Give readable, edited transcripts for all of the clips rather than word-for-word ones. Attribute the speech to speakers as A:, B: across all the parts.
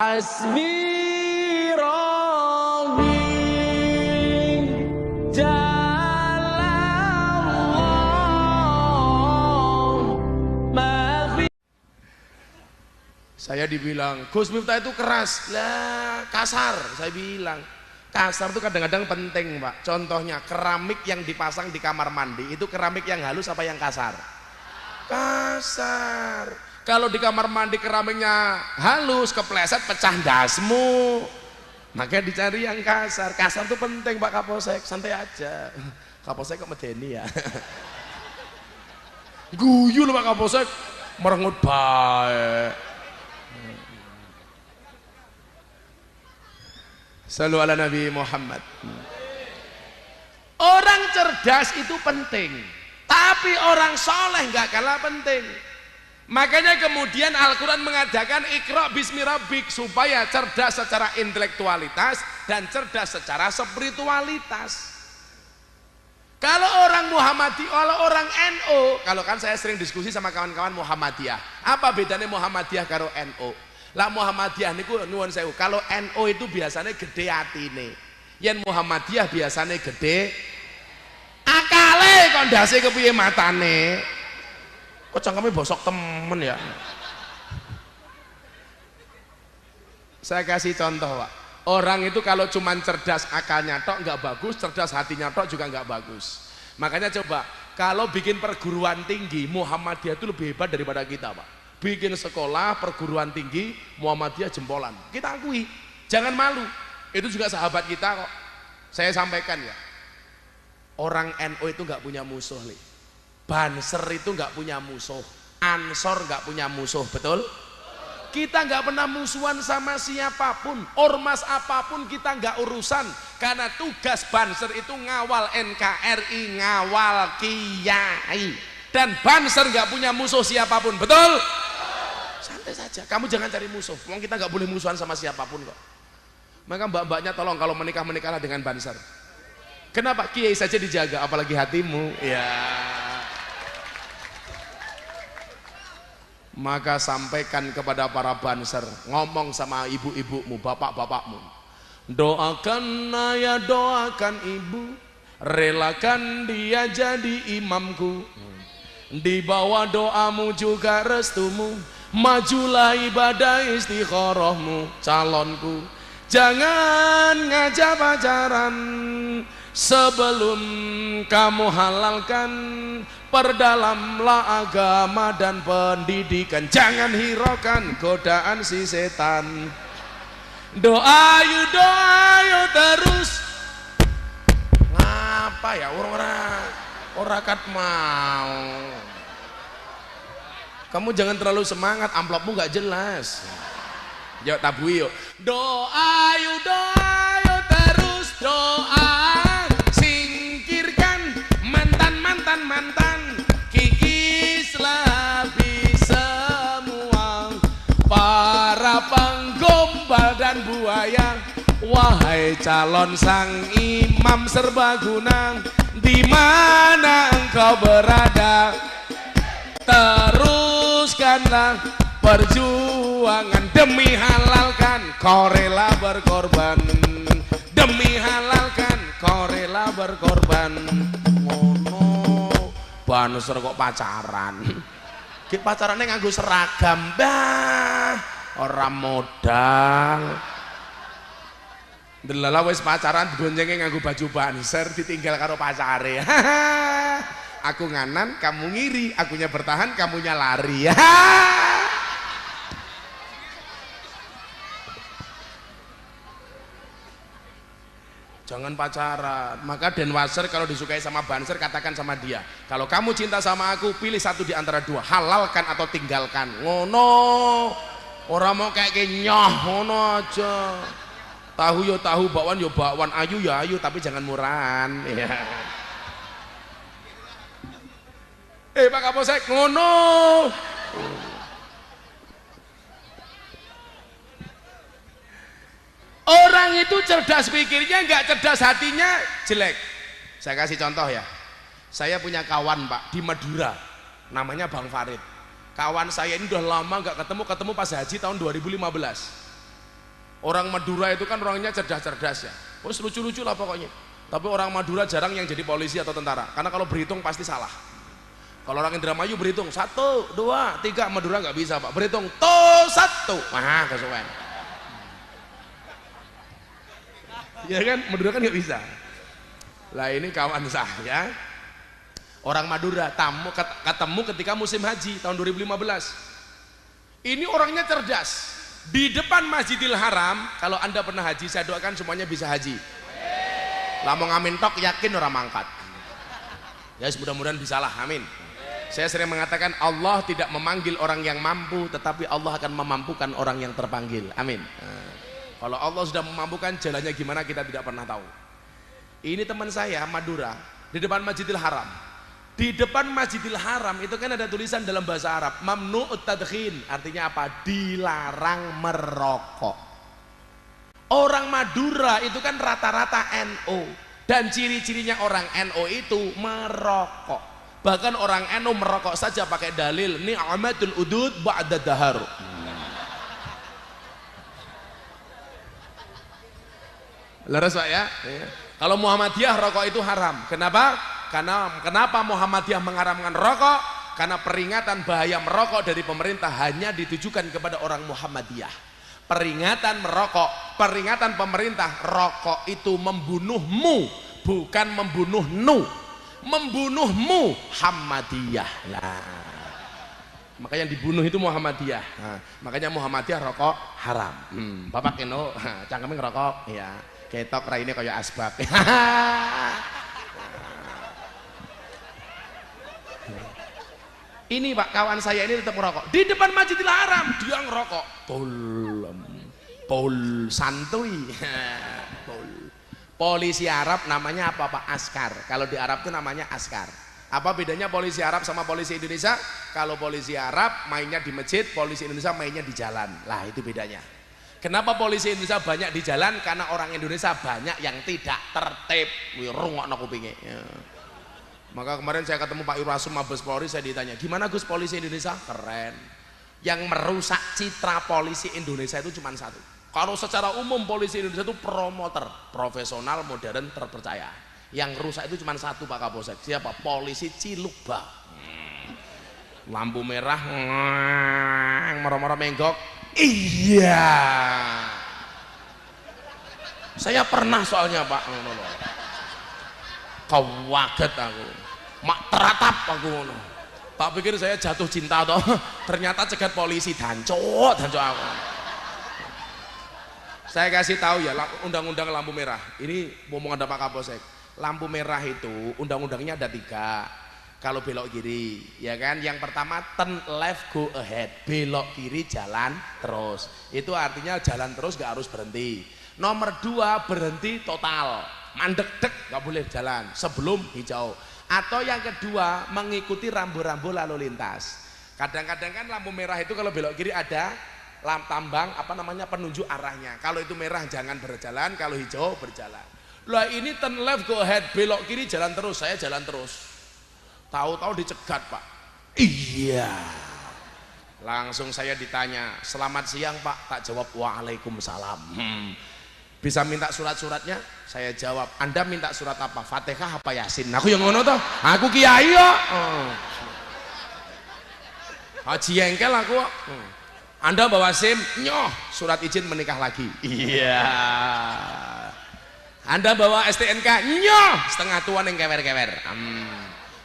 A: Hasbi Rabbi Jalallah.
B: Saya dibilang, Gus Miftah itu keras, lah kasar. Saya bilang, kasar itu kadang-kadang penting Pak. Contohnya keramik yang dipasang di kamar mandi, itu keramik yang halus apa yang kasar? Kasar. Kalau di kamar mandi keramiknya halus, kepleset pecah dasmu, makanya dicari yang kasar. Kasar itu penting Pak Kapolsek, santai aja. Kapolsek kok medeni ya. Guyu loh Pak Kapolsek, merengut baik. Sallu ala Nabi Muhammad. Orang cerdas itu penting, tapi orang soleh nggak kalah penting. Makanya kemudian Al-Quran mengadakan Iqra bismi rabbik, supaya cerdas secara intelektualitas dan cerdas secara spiritualitas. Kalau orang Muhammadiyah, kalau orang NU, kalau kan saya sering diskusi sama kawan-kawan Muhammadiyah, apa bedanya Muhammadiyah karo NU? Lah Muhammadiyah niku nuwun sewu, kalau NU itu biasanya gede atine, yen Muhammadiyah biasanya gede akale, kok ndase kepiye matane. Kok cangkeme bosok temen ya. Saya kasih contoh Pak, orang itu kalau cuman cerdas akalnya tok nggak bagus, cerdas hatinya tok juga nggak bagus. Makanya coba kalau bikin perguruan tinggi, Muhammadiyah itu lebih hebat daripada kita Pak. Bikin sekolah perguruan tinggi, Muhammadiyah jempolan, kita akui, jangan malu. Itu juga sahabat kita kok. Saya sampaikan ya, orang NU itu nggak punya musuh li. Banser itu nggak punya musuh, Ansor nggak punya musuh, betul? Kita nggak pernah musuhan sama siapapun, ormas apapun kita nggak urusan, karena tugas Banser itu ngawal NKRI, ngawal kiai, dan Banser nggak punya musuh siapapun, betul? Santai saja, kamu jangan cari musuh, kita nggak boleh musuhan sama siapapun kok. Maka mbak-mbaknya tolong kalau menikah-menikahlah dengan Banser. Kenapa? Kiai saja dijaga, apalagi hatimu ya. Maka sampaikan kepada para Banser, ngomong sama ibu-ibumu, bapak-bapakmu, doakan ayah, doakan ibu, relakan dia jadi imamku, di bawah doamu juga restumu, majulah ibadah istikharahmu, calonku. Jangan ngajak pacaran sebelum kamu halalkan, perdalamlah agama dan pendidikan, jangan hiraukan godaan si setan. Doa yuk terus. Ngapa ya orang kat mau. Kamu jangan terlalu semangat, amplopmu nggak jelas. Yuk tabui yuk. Doa yuk terus, doa singkirkan mantan, kikislah semua para penggombal dan buaya. Wahai calon sang imam serbaguna, di mana engkau berada, teruskanlah perjuangan demi halalkan, kau rela berkorban. Demi halalkan, kau rela berkorban. Banser kok pacaran? Pacarannya nganggo seragam, bah, orang modal. Delala wis pacaran digoncengnya nganggo baju Banser, ditinggal karo pacare. Aku nganan, kamu ngiri, akunya bertahan, kamunya lari. Jangan pacaran. Maka Denwasser kalau disukai sama Banser, katakan sama dia, kalau kamu cinta sama aku, pilih satu di antara dua, halalkan atau tinggalkan. Ngono. Orang mau kayak nyoh, ngono aja. Tahu yo tahu, bakwan yo bakwan, ayu ya ayu, tapi jangan murahan. Ya. Pak Kapolsek, ngono. Orang itu cerdas pikirnya, nggak cerdas hatinya, jelek. Saya kasih contoh ya. Saya punya kawan Pak di Madura, namanya Bang Farid. Kawan saya ini udah lama nggak ketemu pas haji tahun 2015. Orang Madura itu kan orangnya cerdas-cerdas ya, terus lucu-lucu lah pokoknya. Tapi orang Madura jarang yang jadi polisi atau tentara, karena kalau berhitung pasti salah. Kalau orang Indramayu berhitung 1, 2, 3, Madura nggak bisa pak, berhitung tuh 1, wah kesuwen. Ya kan, Madura kan nggak bisa. Lah ini kawan saya, orang Madura, ketemu ketika musim haji tahun 2015. Ini orangnya cerdas. Di depan Masjidil Haram, kalau anda pernah haji, saya doakan semuanya bisa haji. Lah mau ngamin tok yakin orang mangkat. Ya mudah-mudahan bisalah, amin. Saya sering mengatakan Allah tidak memanggil orang yang mampu, tetapi Allah akan memampukan orang yang terpanggil. Amin. Kalau Allah sudah memampukan, jalannya gimana kita tidak pernah tahu. Ini teman saya Madura di depan Masjidil Haram. Di depan Masjidil Haram itu kan ada tulisan dalam bahasa Arab, mamnu'ut tadkhin, artinya apa? Dilarang merokok. Orang Madura itu kan rata-rata NU, dan ciri-cirinya orang NU itu merokok. Bahkan orang NU merokok saja pakai dalil ni'matul udud ba'da dahar. Leres Pak ya? Kalau Muhammadiyah rokok itu haram. Kenapa? Kenapa Muhammadiyah mengharamkan rokok? Karena peringatan bahaya merokok dari pemerintah hanya ditujukan kepada orang Muhammadiyah. Peringatan merokok, peringatan pemerintah, rokok itu membunuhmu, bukan membunuhnu. Membunuhmu Muhammadiyah. Nah, makanya yang dibunuh itu Muhammadiyah. Nah, makanya Muhammadiyah rokok haram. Bapak keno cangkeme ngerokok ya, ketok raine kaya asbak. Ini Pak, kawan saya ini tetap merokok di depan Masjidil Haram, dia ngerokok. Pol santuy. Polisi Arab namanya apa Pak? Askar. Kalau di Arab itu namanya askar. Apa bedanya polisi Arab sama polisi Indonesia? Kalau polisi Arab mainnya di masjid, polisi Indonesia mainnya di jalan. Lah itu bedanya. Kenapa polisi Indonesia banyak di jalan? Karena orang Indonesia banyak yang tidak tertib. Rungokno kupinge. Ya. Maka kemarin saya ketemu Pak Irwasum Mabes Polri, saya ditanya, gimana Gus polisi Indonesia? Keren. Yang merusak citra polisi Indonesia itu cuma satu. Kalau secara umum polisi Indonesia itu promoter, profesional, modern, terpercaya. Yang rusak itu cuma satu Pak Kapolsek. Siapa? Polisi Cilukba. Lampu merah, merah-merah menggok. Iya. Saya pernah soalnya Pak. Kawaget aku. Mak teratap aku. Tak pikir saya jatuh cinta toh. Ternyata cegat polisi dancok aku. Saya kasih tahu ya undang-undang lampu merah. Ini ngomong ada Pak Kapolsek. Lampu merah itu undang-undangnya ada 3. Kalau belok kiri, ya kan? Yang pertama turn left go ahead, belok kiri jalan terus. Itu artinya jalan terus gak harus berhenti. Nomor 2 berhenti total, mandek-dek gak boleh jalan sebelum hijau. Atau yang kedua mengikuti rambu-rambu lalu lintas. Kadang-kadang kan lampu merah itu kalau belok kiri ada tambang apa namanya penunjuk arahnya. Kalau itu merah jangan berjalan, kalau hijau berjalan. Lah ini turn left go ahead, belok kiri jalan terus, saya jalan terus. Tahu-tahu dicegat Pak. Iya. Langsung saya ditanya, selamat siang Pak. Tak jawab waalaikumsalam. Bisa minta surat-suratnya? Saya jawab, Anda minta surat apa? Fatihah apa Yasin? Aku yang ngono toh. Aku kiai kok. Haji engkel aku. Anda bawa SIM, nyoh, surat izin menikah lagi. Iya. Anda bawa STNK, nyoh, setengah tuan yang kewer-kewer.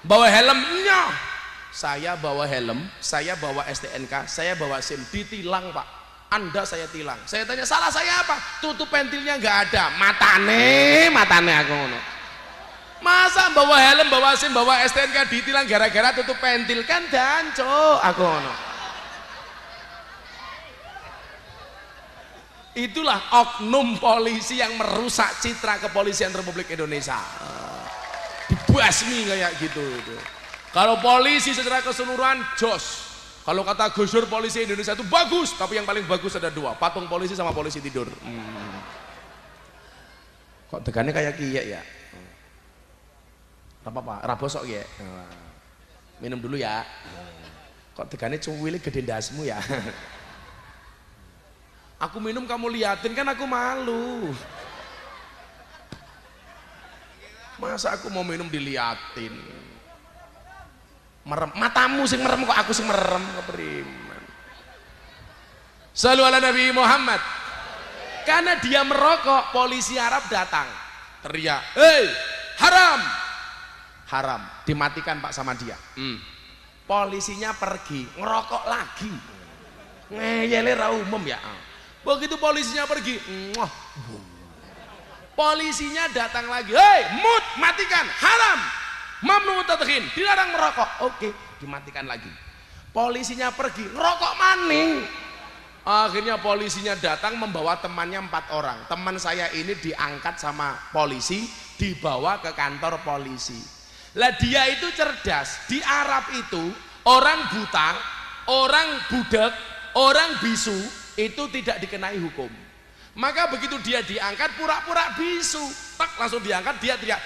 B: Bawa helm, nyoh. Saya bawa helm, saya bawa STNK, saya bawa SIM, ditilang Pak. Anda saya tilang. Saya tanya, salah saya apa? Tutup pentilnya nggak ada. Matane aku ngono. Masa bawa helm, bawa SIM, bawa STNK ditilang gara-gara tutup pentil? Kan danco aku ngono. Itulah oknum polisi yang merusak citra kepolisian Republik Indonesia. Dibasmi kayak gitu. Kalau polisi secara keseluruhan jos. Kalau kata Gus Dur polisi Indonesia itu bagus, tapi yang paling bagus ada 2, patung polisi sama polisi tidur. Kok tegannya kayak kiye ya? Apa-apa, rabosok ya. Minum dulu ya. Kok tegannya cuwili gede ndasmu ya? Aku minum kamu liatin, kan aku malu. Masa aku mau minum diliatin? Merem, matamu sing merem kok aku sing merem, kepriman. Shallu ala Nabi Muhammad. Karena dia merokok, polisi Arab datang, teriak, "Hei, haram!" Haram, dimatikan Pak sama dia. Polisinya pergi, ngerokok lagi. Ngeyele ra umum ya. Begitu polisinya pergi, polisinya datang lagi, "Hei, mut, matikan, haram, mamnu tadkhin, dilarang merokok." Oke, dimatikan lagi. Polisinya pergi, ngerokok maning. Akhirnya polisinya datang membawa temannya 4 orang. Teman saya ini diangkat sama polisi, dibawa ke kantor polisi. Lah dia itu cerdas. Di Arab itu orang buta, orang budak, orang bisu itu tidak dikenai hukum. Maka begitu dia diangkat pura-pura bisu, tak langsung diangkat, dia teriak,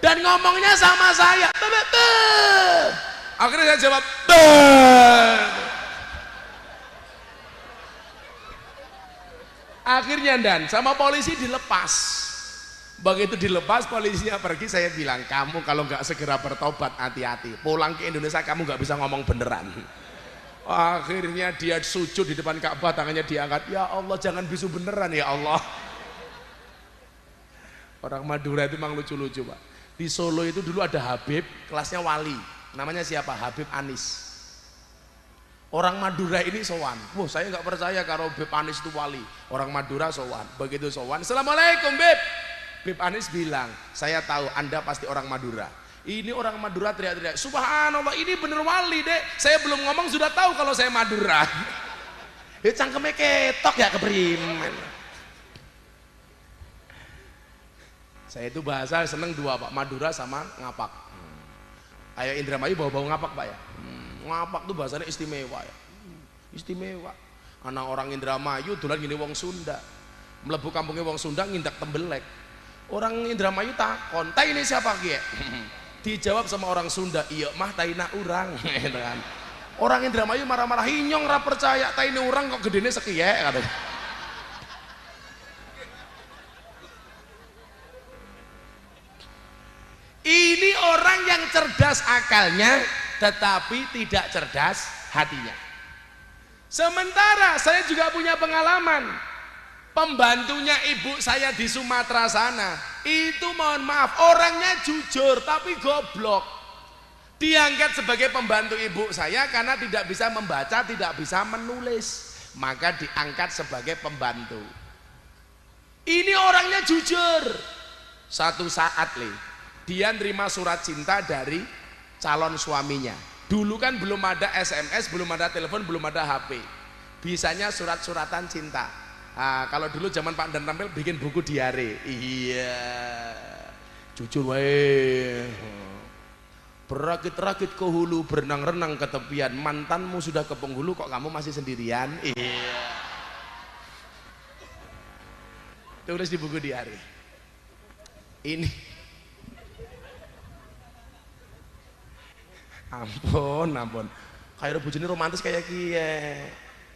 B: dan ngomongnya sama saya. Akhirnya saya jawab, akhirnya dan sama polisi dilepas. Begitu dilepas polisinya pergi, saya bilang, kamu kalau nggak segera bertobat hati-hati, pulang ke Indonesia kamu nggak bisa ngomong beneran. Akhirnya dia sujud di depan Ka'bah, tangannya diangkat, "Ya Allah, jangan bisu beneran ya Allah." Orang Madura itu memang lucu-lucu Pak. Di Solo itu dulu ada Habib, kelasnya wali, namanya siapa? Habib Anis. Orang Madura ini sowan. Wah, saya nggak percaya kalau Habib Anis itu wali. Orang Madura sowan. Begitu sowan, "Assalamualaikum Bib." Habib Anis bilang, "Saya tahu Anda pasti orang Madura." Ini orang Madura teriak-teriak, "Subhanallah, ini bener wali dek. Saya belum ngomong sudah tahu kalau saya Madura." Ya cangkemnya ketok ya, kepriman. Saya itu bahasa seneng dua Pak, Madura sama ngapak. Kayak Indramayu bau-bau ngapak Pak ya. Ngapak tuh bahasanya istimewa ya. Istimewa. Anak orang Indramayu dolan gini wong Sunda. Mlebu kampungnya wong Sunda ngindak tembelek. Orang Indramayu takon, "Tai ini siapa Ki?" Dijawab sama orang Sunda, "Iya mah taina urang." Gitu kan. Orang Indramayu marah-marah, "Hinyong ra percaya taina urang kok gedene sekiye," katanya. Ini orang yang cerdas akalnya tetapi tidak cerdas hatinya. Sementara saya juga punya pengalaman. Pembantunya ibu saya di Sumatera sana, itu mohon maaf orangnya jujur tapi goblok. Diangkat sebagai pembantu ibu saya karena tidak bisa membaca, tidak bisa menulis, maka diangkat sebagai pembantu. Ini orangnya jujur. Satu saat dia nerima surat cinta dari calon suaminya. Dulu kan belum ada SMS, belum ada telepon, belum ada HP. Bisanya surat-suratan cinta. Nah, kalau dulu zaman Pak Dan Tampil bikin buku diare. Iya. Jujur wae. Berakit-rakit ke hulu, berenang-renang ke tepian. Mantanmu sudah ke penghulu, kok kamu masih sendirian? Iya. Tulis di buku diare. Ini ampun. Kayak bojone romantis kayak kiye.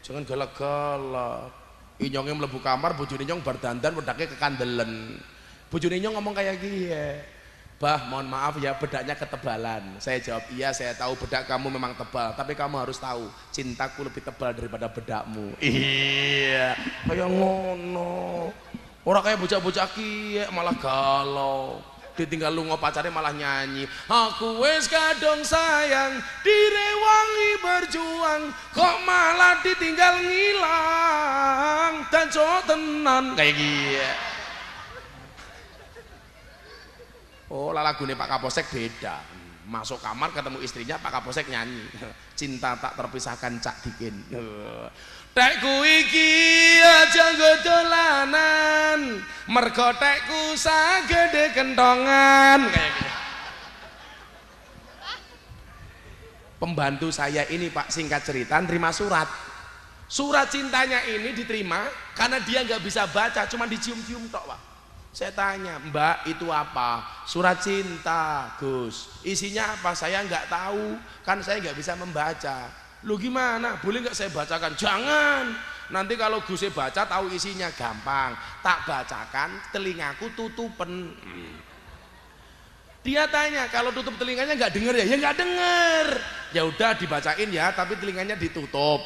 B: Jangan galak-galak. Inyongnya mlebu kamar, bojone nyong bar dandan wedake kekandelen. Bojone nyong ngomong kayak kiye. "Bah, mohon maaf ya bedaknya ketebalan." Saya jawab, "Iya, saya tahu bedak kamu memang tebal, tapi kamu harus tahu, cintaku lebih tebal daripada bedakmu." Iya, kayak ngono. Orang kayak bocah-bocah kiye malah galau. Ditinggal lunga pacare malah nyanyi, "Aku wis kadung sayang, direwangi berjuang, kok malah ditinggal ngilang, dan cowok tenan." Kayak gini. Oh, lagune Pak Kapolsek beda. Masuk kamar ketemu istrinya, Pak Kapolsek nyanyi, "Cinta tak terpisahkan Cak Dikin." "Tekku iki aja nggo dolanan, mergo tekku sagede kentongan." Kayak gitu. Pembantu saya ini Pak, singkat cerita, nerima surat. Surat cintanya ini diterima karena dia nggak bisa baca, cuma dicium-cium tok Pak. Saya tanya, Mbak itu apa? Surat cinta, Gus. Isinya apa? Saya nggak tahu, kan saya nggak bisa membaca. Lu gimana? Boleh nggak saya bacakan? Jangan. Nanti kalau Gus baca tahu isinya, gampang. Tak bacakan, telingaku tutupen. Dia tanya, kalau tutup telinganya nggak denger ya? Ya nggak denger. Ya udah dibacain ya, tapi telinganya ditutup.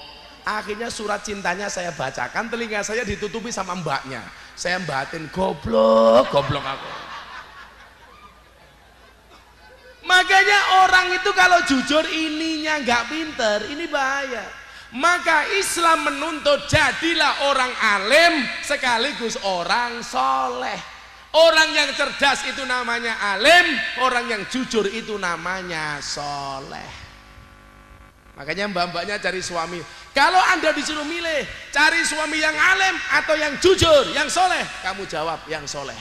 B: Akhirnya surat cintanya saya bacakan, telinga saya ditutupi sama mbaknya. Saya batin, goblok aku. Makanya orang itu kalau jujur ininya nggak pinter, ini bahaya. Maka Islam menuntut jadilah orang alim sekaligus orang soleh. Orang yang cerdas itu namanya alim, orang yang jujur itu namanya soleh. Makanya mbak-mbaknya cari suami. Kalau Anda disuruh milih, cari suami yang alim atau yang jujur, yang soleh, kamu jawab yang soleh.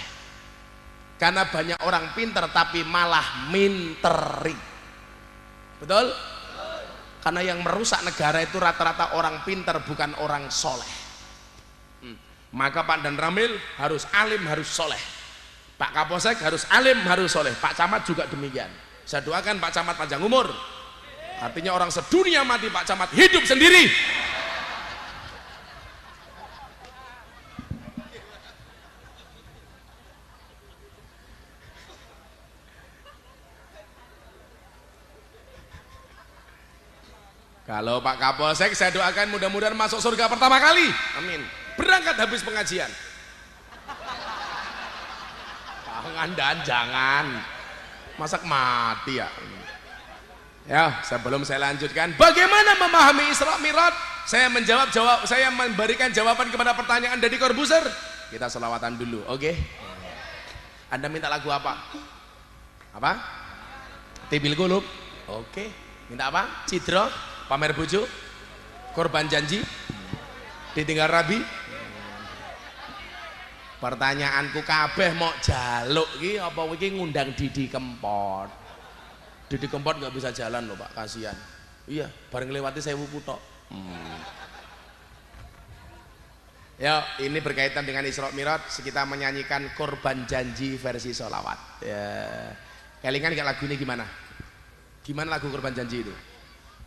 B: Karena banyak orang pinter tapi malah minteri. Betul? Karena yang merusak negara itu rata-rata orang pinter, bukan orang soleh. Maka Pak Dan Ramil harus alim, harus soleh. Pak Kapolsek harus alim, harus soleh. Pak Camat juga demikian. Saya doakan Pak Camat panjang umur. Artinya orang sedunia mati, Pak Camat hidup sendiri. Kalau Pak Kapolsek saya doakan mudah-mudahan masuk surga pertama kali. Amin. Berangkat habis pengajian. Jangan. Masak mati ya. Ya, sebelum saya lanjutkan, bagaimana memahami Isra Mi'raj? Saya saya memberikan jawaban kepada pertanyaan Deddy Corbuzier. Kita selawatan dulu, oke? Anda minta lagu apa? Apa? Tibil Qulub. Oke. Minta apa? Cidro, pamer bojo, korban janji, ditinggal rabi. Pertanyaanku kabeh mau jaluk iki apa iki ngundang Didi Kempot? Didi Kempot nggak bisa jalan loh Pak, kasihan. Iya, bareng lewati Sewu Kutok. Ya, ini berkaitan dengan Isra Mi'raj. Kita menyanyikan Korban Janji versi sholawat. Ya, kelingan nggak lagu ini gimana? Gimana lagu Korban Janji itu?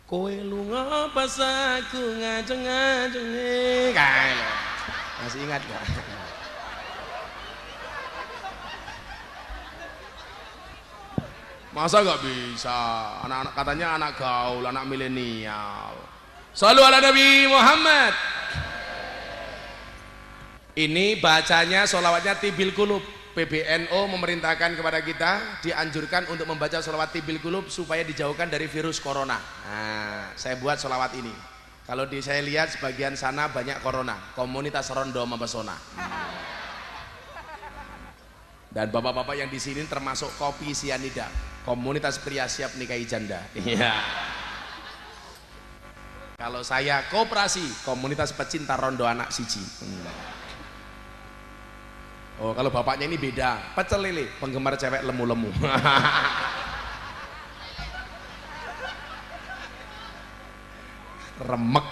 B: Kowe lunga pas aku ngajeng-ngajeng. Kayak masih ingat nggak? Masa nggak bisa? Anak-anak katanya anak gaul, anak milenial. Shallu ala Nabi Muhammad. Ini bacanya sholawatnya Tibil Qulub. PBNO memerintahkan kepada kita, dianjurkan untuk membaca sholawat Tibil Qulub supaya dijauhkan dari virus corona. Nah, saya buat sholawat ini. Kalau saya lihat sebagian sana banyak corona, komunitas Rondo Mempesona. Dan bapak-bapak yang di sini termasuk kopi sianida, komunitas pria siap nikahi janda. Iya. Kalau saya koperasi, komunitas pecinta rondo anak siji. Oh, kalau bapaknya ini beda, pecel lele, penggemar cewek lemu-lemu. Remek.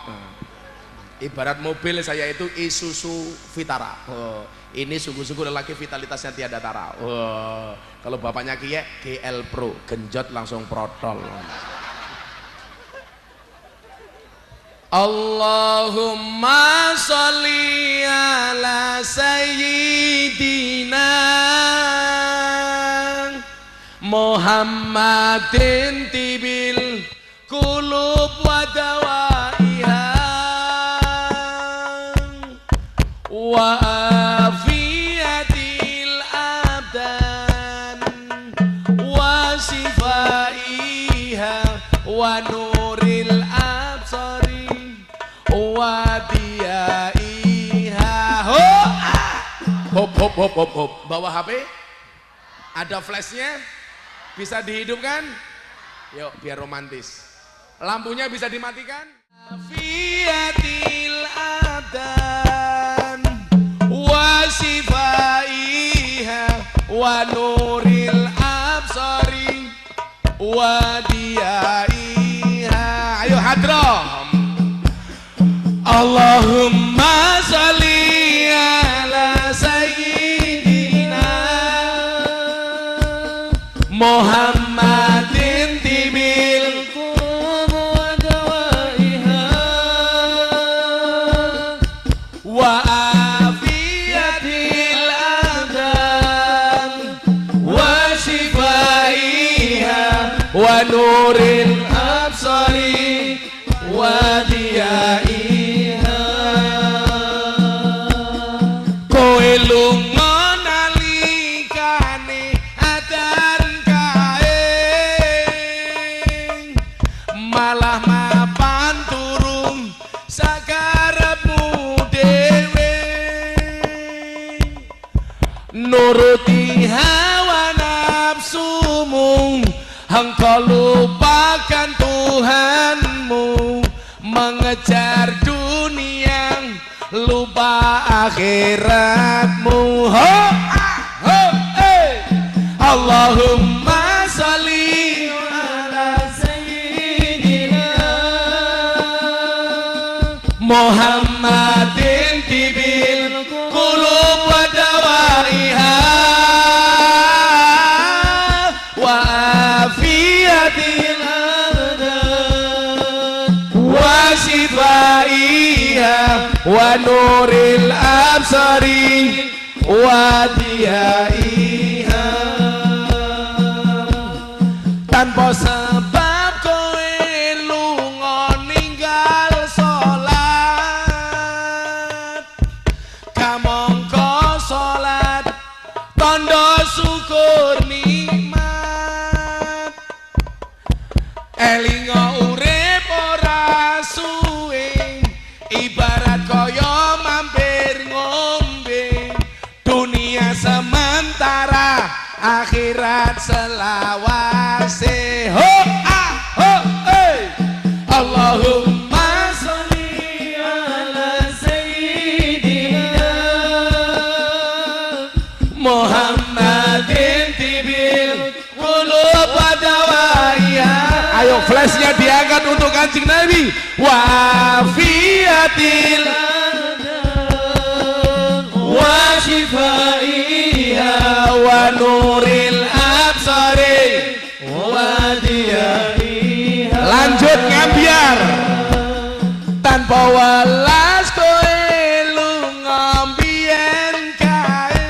B: Ibarat mobil saya itu Isuzu Vitara. Oh, ini sungguh-sungguh lelaki vitalitasnya tiada tara. Oh, kalau bapaknya Kiye GL Pro, genjot langsung protol. Allahumma sholli ala sayyidina Muhammadin tibil qulub wa dawaiha wa afiyatil abdan wa sifaiha wa nuril absari wa diyaiha. Hop hop hop hop hop. Bawa HP, ada flashnya, bisa dihidupkan. Yuk biar romantis. Lampunya bisa dimatikan. Afiyatil abdan wa sifaiha wa nuril absari wa diyaiha. Ayo hadroh. Allahumma sholli ala sayyidina Muhammadin tibil qulub wa dawaiha wa afiyatil abdan wa shifaiha wa nuril absari wa diyaiha. Kowe lunga nalikane adan kae malah mapan turung sakarepmu dhewe nuruti hawa nafsumu engkau lupakan Tuhanmu mengejar dunia lupa akhiratmu. Ho, ho, Allahumma sholli ala sayyidina Muhammadin tibil qulub wa dawaiha wa afiyatil abdan wa shifaiha wa nuril absari wa diyaiha. Tanpa sebab kowe lunga ninggal salat kamangka salat tandha syukur nikmat elinga urip ora suwe ibarat kaya mampir ngombe dunia sementara akhirat selawase. Ho ho Allahumma sholli ala sayyidina Muhammadin tibil qulub wa dawaiha. Ayo flashnya diangkat untuk Kanjeng Nabi. Wa afiyatil wa shifaiha wa nuril absari wa diyaiha. Lanjut ngambiar tanpa welas kowe lunga mbiyen kae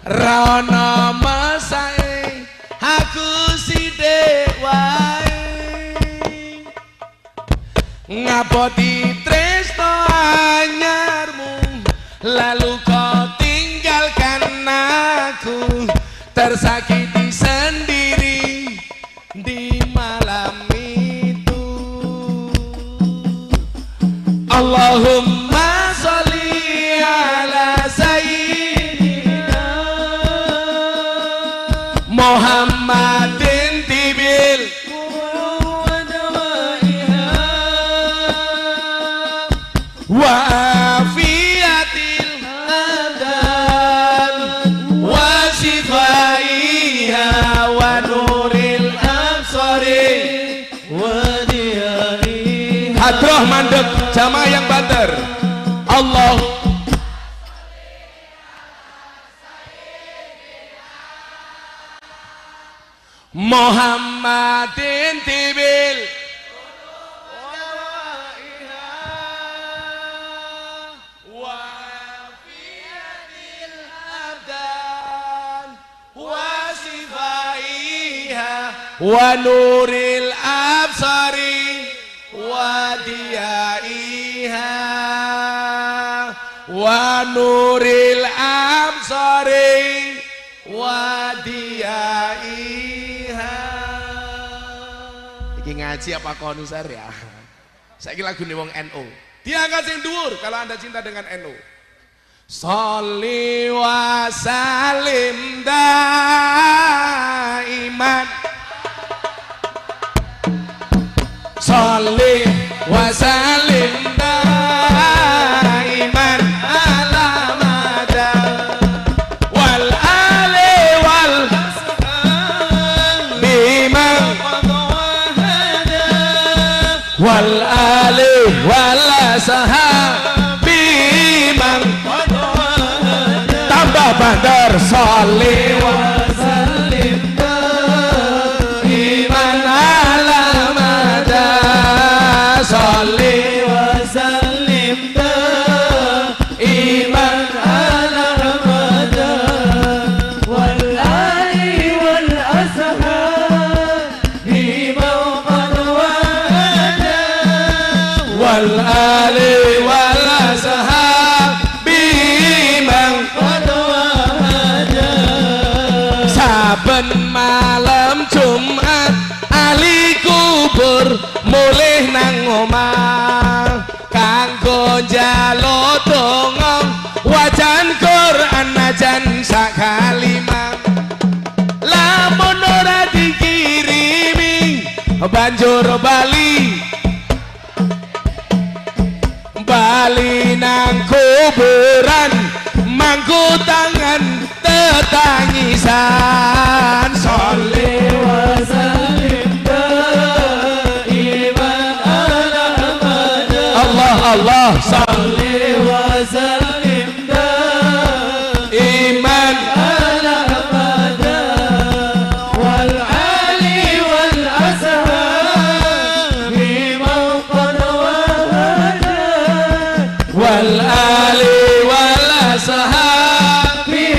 B: ra ono mesake aku sithik wae ngaboti tresno anyarmu lalu kau tinggalkan aku tersakiti sendiri di malam itu. Allahumma sholli ala sayyidina Muhammadin tibil wa afiyatil abdan wa shifaiha wa nuril absari wa diyaiha. Hadroh mandek jamaah yang banter. Allah Muhammadin tibil wa nuril absari wa diyaiha wa nuril absari wa diyaiha. Iki ngaji apa konser ya? Saiki lagune wong NU. Diangkat sing dhuwur kalau Anda cinta dengan NU. Sholli wa salim daiman Sholli wa salim daiman ala madam wal ali wal biman wal ali wal sahabi man tambah bandar Sholli wa ali wal ashabi man qad wahada. Saben malam Jumat ali kubur mulih nang omah kanggo njaluk donga wajan Quran najan sak kalimah. Lamun ora dikirimi banjur bali nang kuburan mangku tangan tetangisan. Sholli wa sallim daiman ala Ahmad. Allah Allah sholli wa sallim daiman ala Ahmad wal ali wal ashabi man qad wahada. Wal ali wal ashabi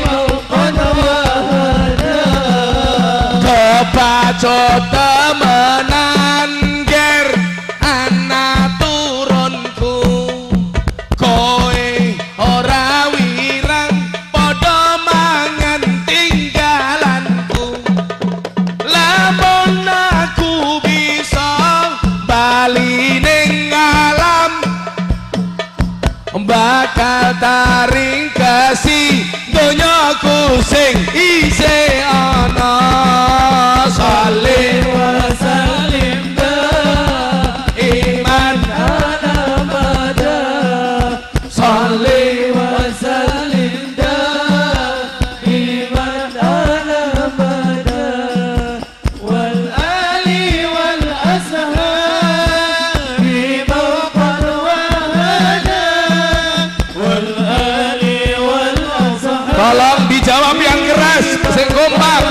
B: man qad wahada. Kepacut temenan ger anak turunku kowe ora wirang padha mangan tinggalanku. Lamun aku bisa bali ning alam bakal taring kasih donyaku sing isih ana. Sholli wa sallim daiman ala Ahmad. Sholli wa sallim daiman ala Ahmad wal ali wal ashabi man qad wahada. Wal ali wal ashabi. Tolong dijawab yang keras, sing kompak.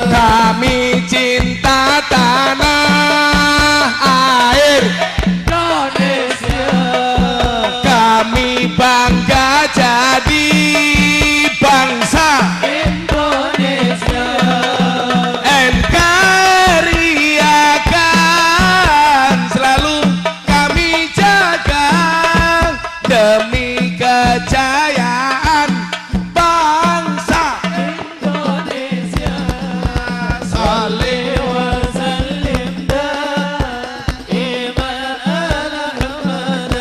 B: Kami cinta tanah air Indonesia. Kami bangga jadi bangsa Indonesia. NKRI akan selalu kami jaga demi kejayaan bangsa Indonesia. Sholli wa sallim daiman ala Ahmad.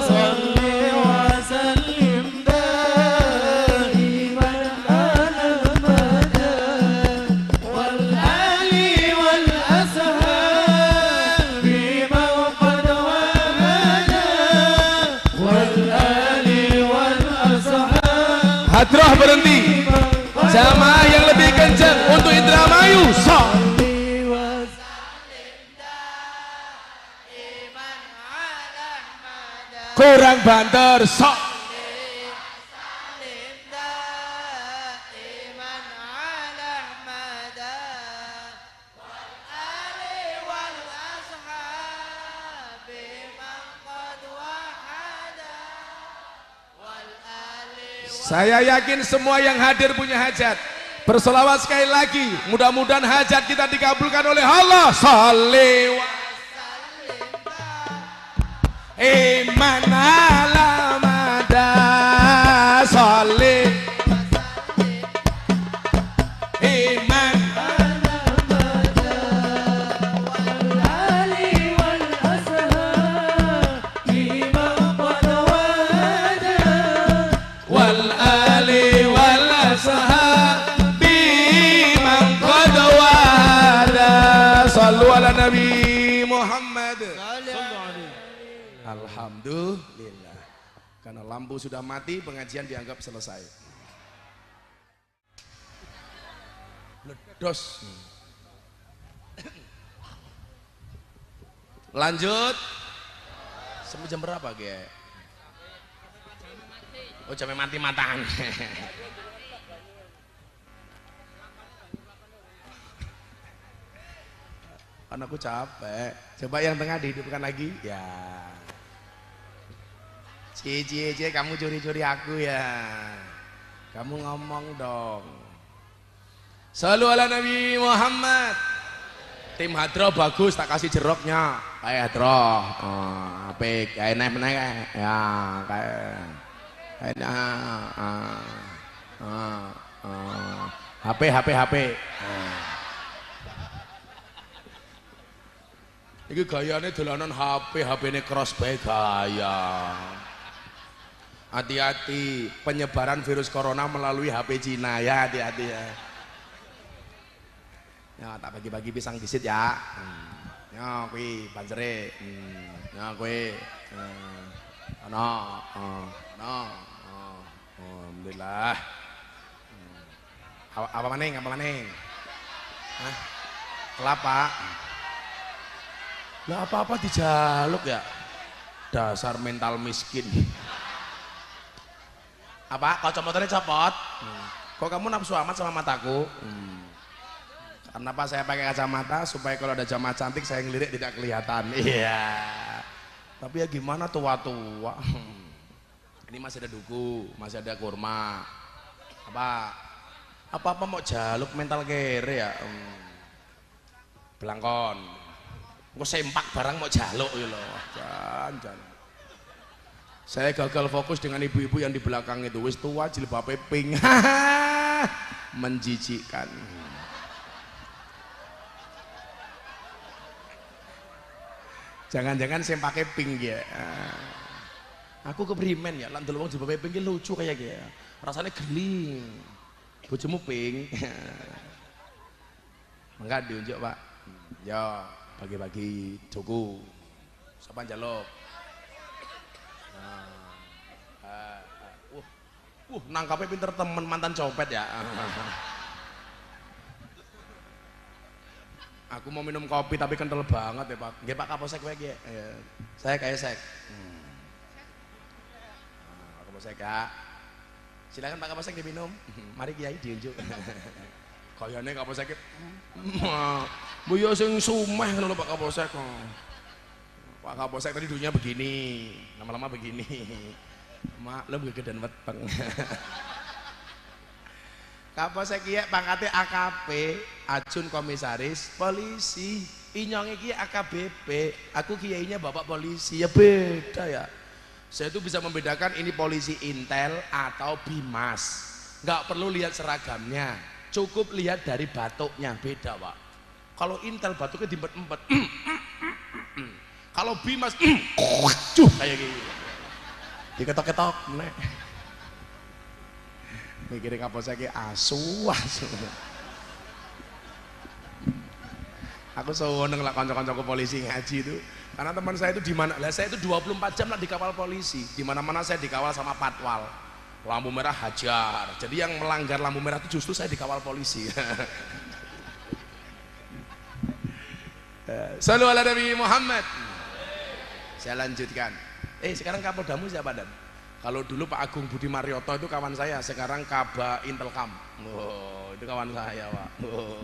B: Sholli wa sallim daiman ala Ahmad wal ali wal ashabi man qad wahada. Wal ali wal ashabi. Hadrah berhenti. Jamaah yang lebih kencang untuk Indramayu. Sholli wa sallim daiman ala Ahmad. Kurang banter. Sholli wa sallim daiman ala Ahmad wal ali wal ashabi man qad wahada. Wal ali. Saya yakin semua yang hadir punya hajat. Bersolawat sekali lagi. Mudah-mudahan hajat kita dikabulkan oleh Allah. Sholli wa sallim iman ala Ahmad. Sholli wa sallim iman ala Ahmad wal ali wal ashabi man qad wahada. Wal ali wal ashabi man qad wahada. Shallu ala Nabi Muhammad. Alhamdulillah. Karena lampu sudah mati, pengajian dianggap selesai. Ledos. Lanjut. Sampai jam berapa, Ge? Oh, sampai mati-matahan. Kan aku capek. Coba yang tengah dihidupkan lagi. Ya. Cie, kamu curi-curi aku ya. Kamu ngomong dong. Shallu ala Nabi Muhammad. Tim Hadro bagus, tak kasih jeruknya. Kayak Hadro. Oh, apik, kayak meneh ya, kayak HP. Iki gayane dolanan HP ini cross bae gaya. Hati-hati, penyebaran virus corona melalui HP Cina ya, hati-hati ya. Ya tak bagi-bagi pisang disit ya. Ya kuwi banjere. Ya kuwi. Ana. Alhamdulillah. Apa maning? Hah? Kelapa. Lah apa-apa dijaluk ya. Dasar mental miskin. Apa? Kacamatanya copot? Kok kamu nafsu amat sama mataku? Kenapa saya pakai kacamata? Supaya kalau ada jamaah cantik saya ngelirik tidak kelihatan. Iya. Tapi ya gimana tua-tua. Ini masih ada duku, masih ada kurma. Apa mau jaluk mental kere ya. Belangkon. Kok sempak barang mau jaluk ya loh. Jangan. Saya gagal fokus dengan ibu-ibu yang di belakang itu. Wis tua jilbabe pink. Menjijikkan. Jangan-jangan saya pakai pink ya. Aku keprimen ya, lan delok wong jilbabe pink lucu kayak gitu. Rasanya geling. Bojomu pink. Mangga diunjuk, Pak. Ya, bagi-bagi joku. Sapa njaluk? Nangkapnya pinter temen mantan copet ya. Aku mau minum kopi tapi kental banget ya Pak. Nggih Pak Kapolsek wae nggih. Saya kayak sek. Pak Kapolsek ya. Silakan Pak Kapolsek diminum. Mari Kiai diunjuk. Kayane Kapolsek Bu yo sing sumeh ngono Pak Kapolsek. Pak Kapolsek tadi dulunya begini, lama-lama begini. Maklum gegedan weteng. Kapolsek kiye pangkate AKP, Ajun Komisaris Polisi. Inyong iki AKBP, aku kiainya Bapak Polisi. Ya beda ya. Saya itu bisa membedakan ini polisi intel atau bimas. Nggak perlu lihat seragamnya, cukup lihat dari batuknya. Beda Pak. Kalau intel batuknya diempet-empet. Kalau bimas kayak gitu. Diketok-ketok nek. Mikirin Kapolsek asu. Aku seneng lah kanca-kancaku polisi ngaji itu. Karena teman saya itu di mana? Lah saya itu 24 jam lah di kapal polisi. Di mana-mana saya dikawal sama patwal. Lampu merah hajar. Jadi yang melanggar lampu merah itu justru saya dikawal polisi. Shallu ala Nabi Muhammad. Saya lanjutkan. Sekarang Kapoldamu siapa Dan? Kalau dulu Pak Agung Budi Marioto itu kawan saya, sekarang Kaba Intelkam. Oh, itu kawan saya, Pak. Oh.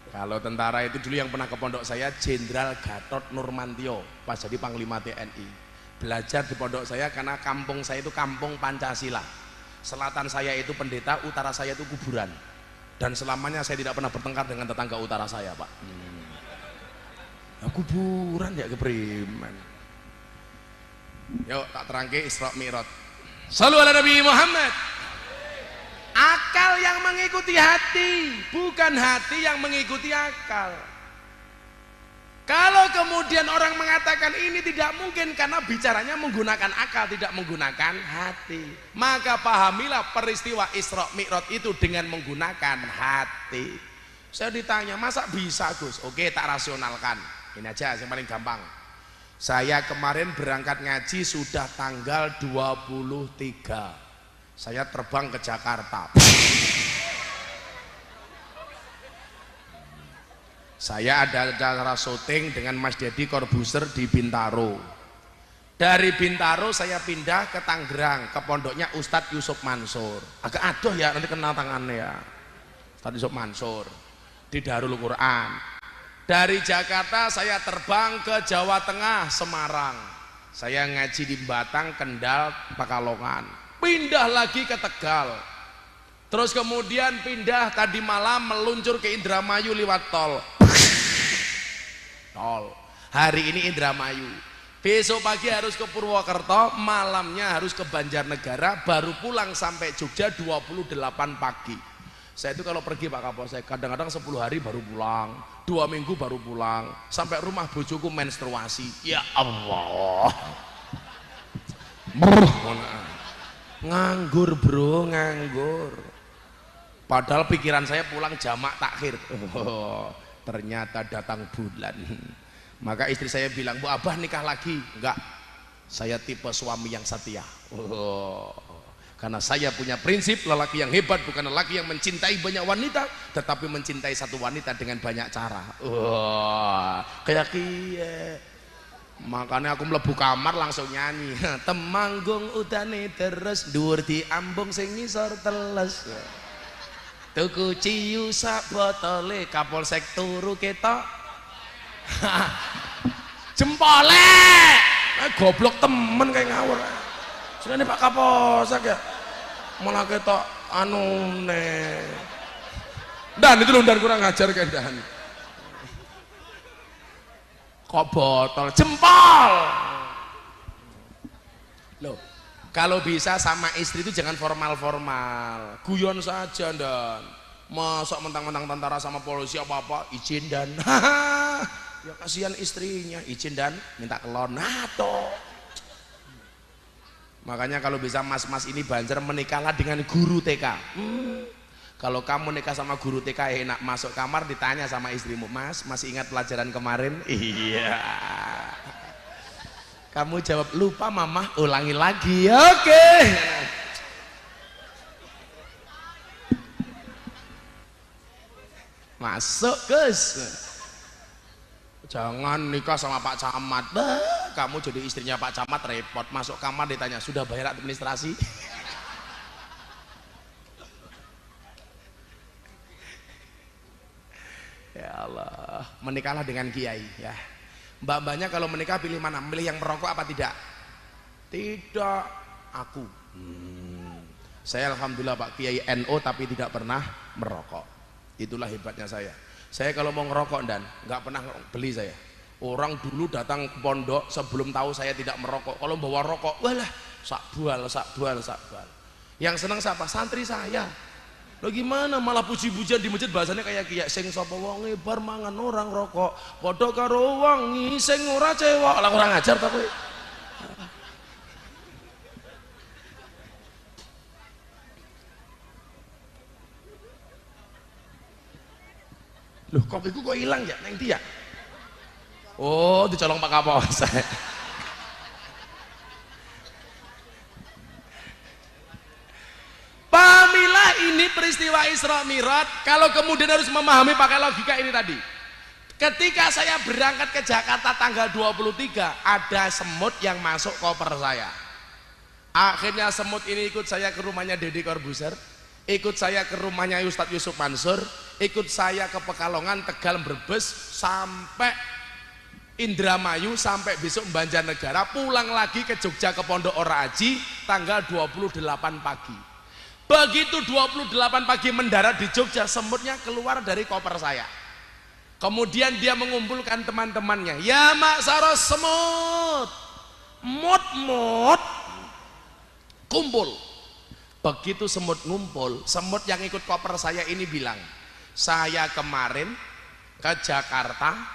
B: Kalau tentara itu dulu yang pernah ke pondok saya Jenderal Gatot Nurmantio, pas jadi Panglima TNI. Belajar di pondok saya karena kampung saya itu kampung Pancasila. Selatan saya itu pendeta, utara saya itu kuburan. Dan selamanya saya tidak pernah bertengkar dengan tetangga utara saya, Pak. Kuburan ya keprimen. Yuk tak terangke Isra Mi'raj. Shallu ala Nabi Muhammad. Akal yang mengikuti hati, bukan hati yang mengikuti akal. Kalau kemudian orang mengatakan ini tidak mungkin karena bicaranya menggunakan akal, tidak menggunakan hati, maka pahamilah peristiwa Isra Mi'raj itu dengan menggunakan hati. Saya ditanya, masa bisa Gus? Oke, tak rasionalkan. Ini aja yang paling gampang. Saya kemarin berangkat ngaji sudah tanggal 23. Saya terbang ke Jakarta. Saya ada acara syuting dengan Mas Dedi Corbuzier di Bintaro. Dari Bintaro saya pindah ke Tangerang, ke pondoknya Ustadz Yusuf Mansur. Agak adoh ya, nanti kenal tangannya ya. Ustadz Yusuf Mansur di Darul Quran. Dari Jakarta saya terbang ke Jawa Tengah, Semarang. Saya ngaji di Batang, Kendal, Pekalongan. Pindah lagi ke Tegal. Terus kemudian pindah tadi malam meluncur ke Indramayu lewat tol. Hari ini Indramayu. Besok pagi harus ke Purwokerto, malamnya harus ke Banjarnegara, baru pulang sampai Jogja 28 pagi. Saya itu kalau pergi Pak Kapolsek, kadang-kadang 10 hari baru pulang, 2 minggu baru pulang, sampai rumah bojoku menstruasi. Ya Allah. Nganggur bro, nganggur. Padahal pikiran saya pulang jamak takhir. Oh, ternyata datang bulan. Maka istri saya bilang, Bu Abah nikah lagi? Enggak, saya tipe suami yang setia. Oh, karena saya punya prinsip, lelaki yang hebat bukan lelaki yang mencintai banyak wanita, tetapi mencintai satu wanita dengan banyak cara. Oh, kayak kie. Makanya aku mlebu kamar langsung nyanyi. Temanggung udane terus, dhuwur diambung sing ngisor teles. Tuku ciu sak botole, Kapolsek turu ketok. Jempole goblok temen kayak ngawur. Sebenarnya Pak Kapolsek ya malah ketok anu ne. Dan itu dan kurang ngajar kan Dan. Kok botol jempol. Loh, kalau bisa sama istri itu jangan formal-formal, guyon saja Dan. Masa mentang-mentang tentara sama polisi apa-apa izin Dan. Ya kasihan istrinya, izin dan minta kelon. Nah toh. Makanya kalau bisa mas-mas ini Banjar menikahlah dengan guru TK. Kalau kamu nikah sama guru TK enak, masuk kamar ditanya sama istrimu, Mas masih ingat pelajaran kemarin? Iya. Kamu jawab lupa mama, ulangi lagi. Oke. Masuk Gus. Jangan nikah sama Pak Camat. Bah, kamu jadi istrinya Pak Camat repot. Masuk kamar ditanya, sudah bayar administrasi? Ya Allah, menikahlah dengan kiai ya. Mbak-mbaknya kalau menikah pilih mana? Milih yang merokok apa tidak? Tidak, aku. Saya alhamdulillah Pak Kiai NO tapi tidak pernah merokok. Itulah hebatnya saya. Saya kalau mau ngerokok Dan nggak pernah beli saya. Orang dulu datang ke pondok sebelum tahu saya tidak merokok, kalau bawa rokok, walah sakbual. Yang senang siapa? Santri saya. Lo gimana malah puji-pujian di masjid bahasanya kayak kiai sing sapa wonge bar mangan orang rokok, padha karo wong sing ora cewek. Lah kurang ajar ta kowe. Loh kopiku kok hilang ya neng dia? Oh dicolong Pak Kapolsek. Pahamilah ini peristiwa Isra Mi'raj. Kalau kemudian harus memahami pakai logika ini tadi. Ketika saya berangkat ke Jakarta tanggal 23, ada semut yang masuk koper saya. Akhirnya semut ini ikut saya ke rumahnya Deddy Corbuzier, ikut saya ke rumahnya Ustadz Yusuf Mansur, ikut saya ke Pekalongan, Tegal, Brebes, sampai Indramayu, sampai besok Banjarnegara, pulang lagi ke Jogja ke Pondok Ora Aji tanggal 28 pagi. Begitu 28 pagi mendarat di Jogja, semutnya keluar dari koper saya. Kemudian dia mengumpulkan teman-temannya, ya maksaros semut, mut kumpul. Begitu semut ngumpul, semut yang ikut koper saya ini bilang, saya kemarin ke Jakarta,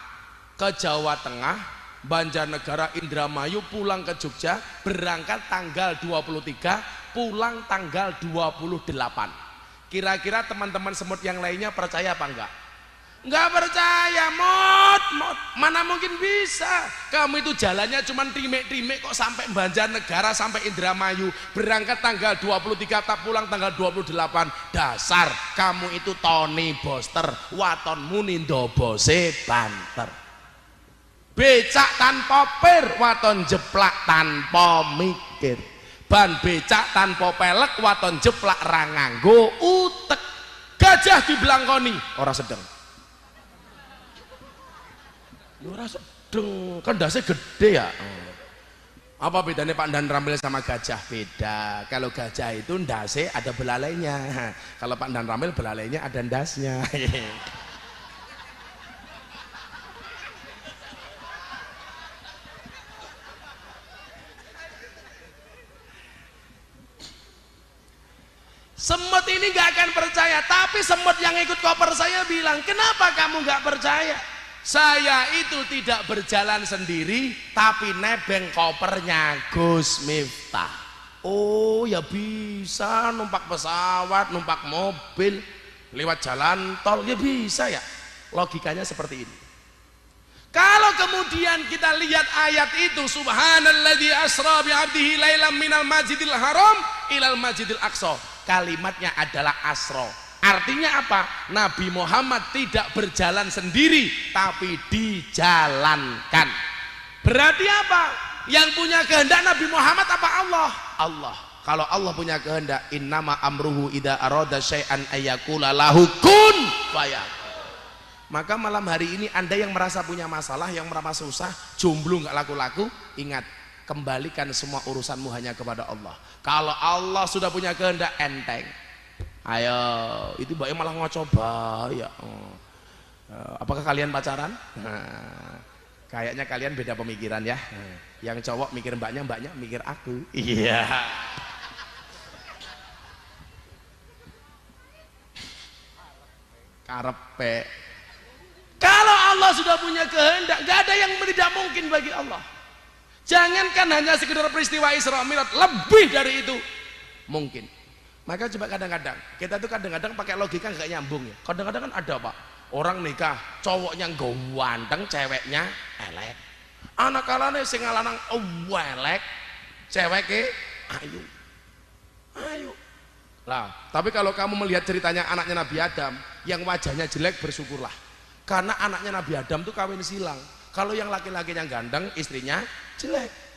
B: ke Jawa Tengah, Banjarnegara, Indramayu, pulang ke Jogja, berangkat tanggal 23, pulang tanggal 28. Kira-kira teman-teman semut yang lainnya percaya apa enggak? Enggak percaya, mot, mana mungkin bisa. Kamu itu jalannya cuma trimek-trimek kok sampai Banjarnegara, sampai Indramayu, berangkat tanggal 23, tak pulang tanggal 28. Dasar kamu itu Tony Boster, waton munindo bose banter. Becak tanpa pir, waton jeplak tanpa mikir. Ban becak tanpa pelek, waton jeplak ranganggo utek. Gajah diblangkoni, ora sedeng. Ora sedeng, kan ndase gede ya. Apa bedanya Pak Dan Ramil sama gajah? Beda. Kalau gajah itu ndase ada belalainya. Kalau Pak Dan Ramil belalainya ada ndasnya. Semut ini gak akan percaya, tapi semut yang ikut koper saya bilang, kenapa kamu gak percaya? Saya itu tidak berjalan sendiri, tapi nebeng kopernya Gus Miftah. Oh ya bisa, numpak pesawat, numpak mobil, lewat jalan tol, ya bisa ya. Logikanya seperti ini. Kalau kemudian kita lihat ayat itu, subhanalladzi asra bi 'abdihi lailan minal masjidil haram ilal masjidil aqsa. Kalimatnya adalah asra. Artinya apa? Nabi Muhammad tidak berjalan sendiri, tapi dijalankan. Berarti apa? Yang punya kehendak Nabi Muhammad apa Allah? Allah. Kalau Allah punya kehendak, innama amruhu idza arada syai'an ayyakula lahu kun fayakun. Maka malam hari ini Anda yang merasa punya masalah, yang merasa susah, jomblo nggak laku-laku, ingat, kembalikan semua urusanmu hanya kepada Allah. Kalau Allah sudah punya kehendak, enteng. Ayo, itu mbaknya malah ngocoba ya. Apakah kalian pacaran? Kayaknya kalian beda pemikiran ya. Yang cowok mikir mbaknya, mbaknya mikir aku. Iya. Karepe. Kalau Allah sudah punya kehendak, gak ada yang tidak mungkin bagi Allah. Jangankan hanya sekedar peristiwa Isra Mi'raj, lebih dari itu mungkin. Maka coba kadang-kadang kita tuh kadang-kadang pakai logika nggak nyambung ya. Kadang-kadang kan ada Pak, orang nikah cowoknya ganteng, ceweknya elek. Anak kalane sing lanang elek, ceweknya ayu. Ayu. Lah, tapi kalau kamu melihat ceritanya anaknya Nabi Adam yang wajahnya jelek, bersyukurlah. Karena anaknya Nabi Adam tuh kawin silang. Kalau yang laki-lakinya ganteng, istrinya jelek.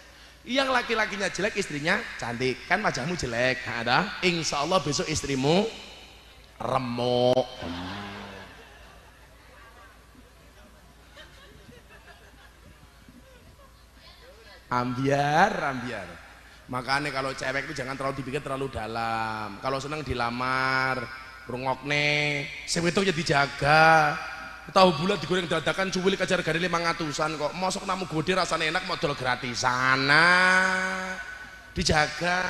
B: Yang laki-lakinya jelek, istrinya cantik. Kan wajahmu jelek, ada. Insya Allah besok istrimu remuk. Ambiar. Makanya kalau cewek itu jangan terlalu dipikir terlalu dalam. Kalau senang dilamar, rungokne, sing wedok ya dijaga. Tahu bulat digoreng dadakan cuwil kejar gari 500-an kok. Mosok namu gede rasanya enak modal gratisan. Dijaga.